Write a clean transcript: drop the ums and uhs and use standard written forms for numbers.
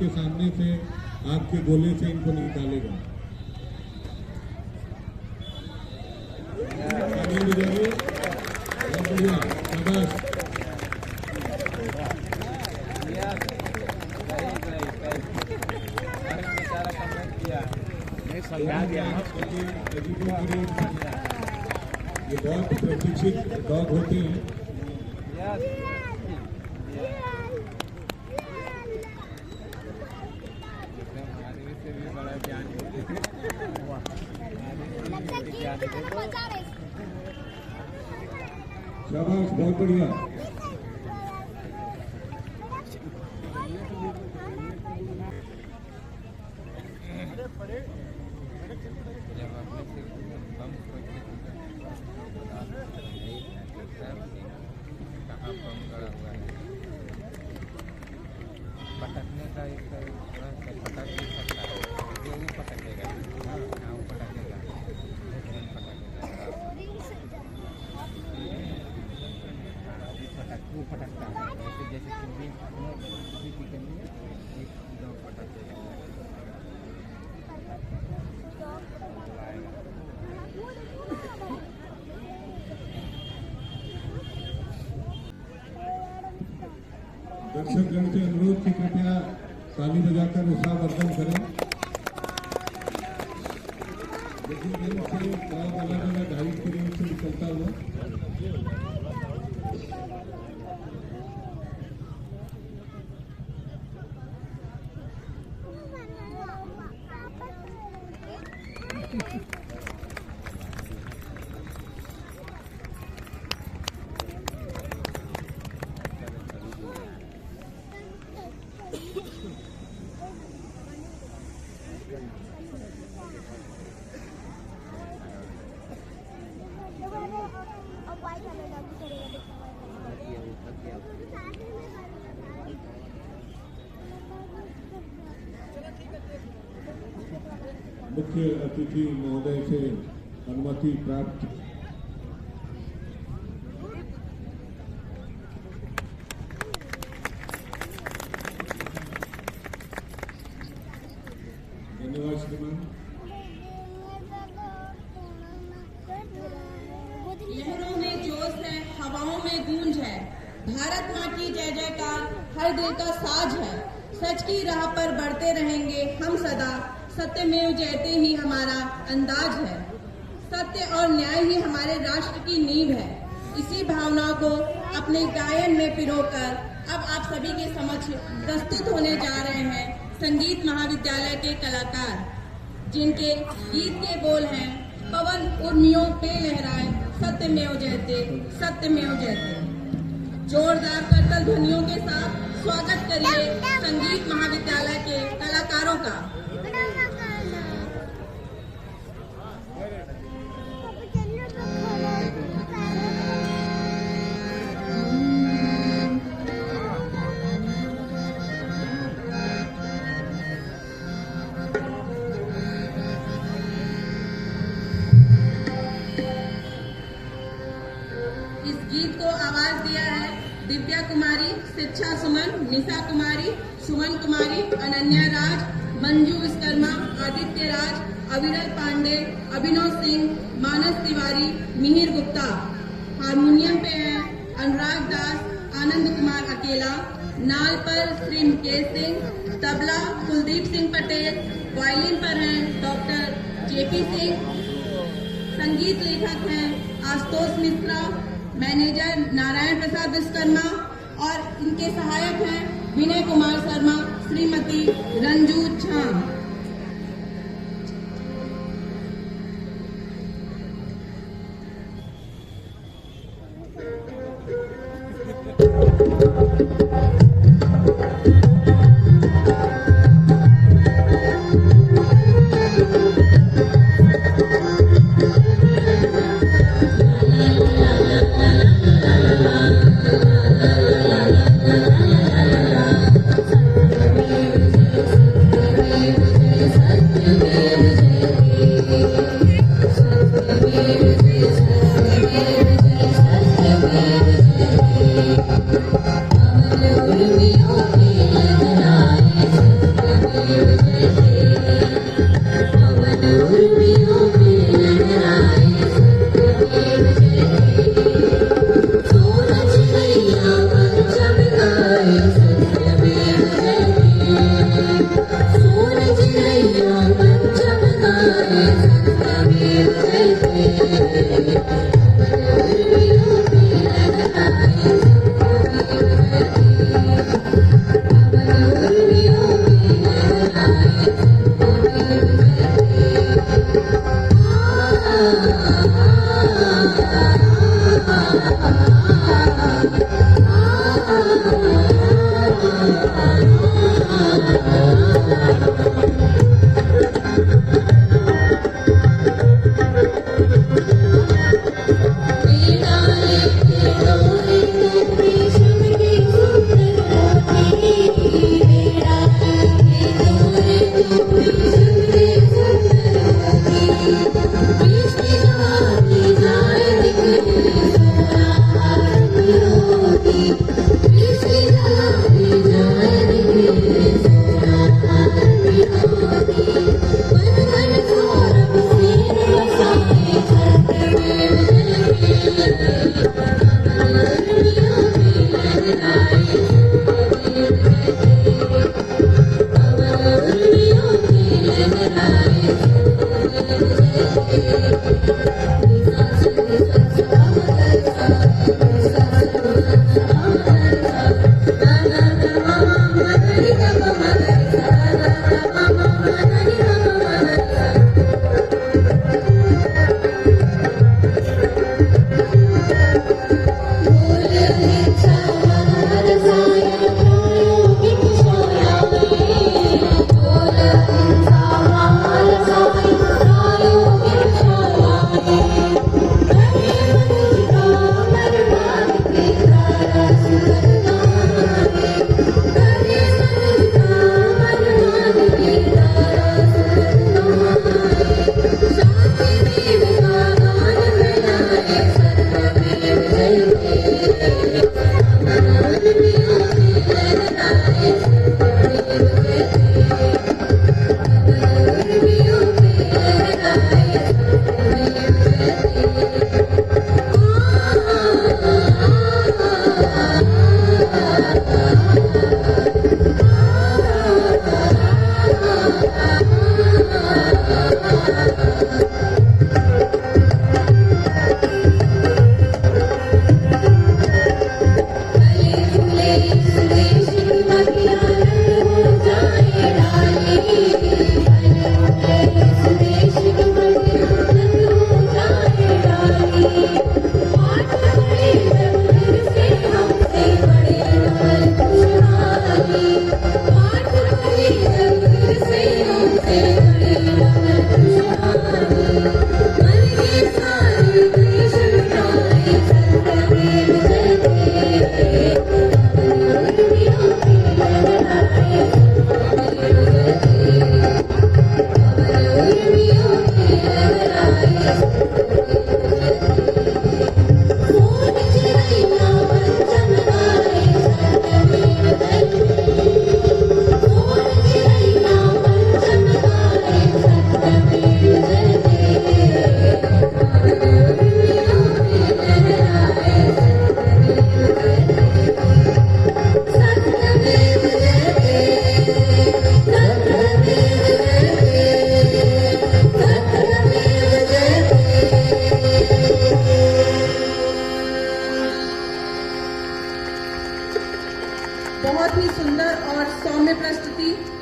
आपके सामने से आपके गोले से इनको निकालेगा। बहुत बढ़िया, शाबाश। ये बहुत प्रशिक्षित डॉग होते हैं। शाबाश, बहुत बढ़िया। पटकने का एक पटक भी सकता है, वो पटकेगा, वो पटकेगा, वो पटकता है। जैसे चुम्बी के लिए एक दो पटकेगा। दर्शकगण से अनुरोध की कृपया ताली बजाकर उत्साहवर्धन करें। देखिए से अलग अलग हाइट के लिए से निकलता हुआ। मुख्य अतिथि महोदय से अनुमति प्राप्त। धन्यवाद श्रीमान। लहरों में जोश है, हवाओं में गूंज है, भारत माँ की जय जयकार हर दिल का साज है। सच की राह पर बढ़ते रहेंगे हम सदा, सत्यमेव जयते ही हमारा अंदाज है। सत्य और न्याय ही हमारे राष्ट्र की नींव है। इसी भावना को अपने गायन में पिरोकर अब आप सभी के समक्ष प्रस्तुत होने जा रहे हैं संगीत महाविद्यालय के कलाकार, जिनके गीत के बोल हैं पवन उर्मियों पे लहराए, सत्यमेव जयते, सत्यमेव जयते। जोरदार करतल ध्वनियों के साथ स्वागत करिए संगीत महाविद्यालय के कलाकारों का। इस गीत को आवाज दिया है दिव्या कुमारी, शिक्षा सुमन, निशा कुमारी, सुमन कुमारी, अनन्या राज, मंजू विश्वकर्मा, आदित्य राज, अविरल पांडे, अभिनव सिंह, मानस तिवारी, मिहिर गुप्ता। हारमोनियम पे हैं अनुराग दास, आनंद कुमार अकेला, नाल पर श्री मुकेश सिंह, तबला कुलदीप सिंह पटेल, वायलिन पर हैं डॉक्टर जेपी सिंह, संगीत लेखक हैं आशुतोष मिश्रा, मैनेजर नारायण प्रसाद विश्वकर्मा और इनके सहायक हैं विनय कुमार शर्मा, श्रीमती रंजू झा। Thank you. बहुत ही सुंदर और सौम्य प्रस्तुति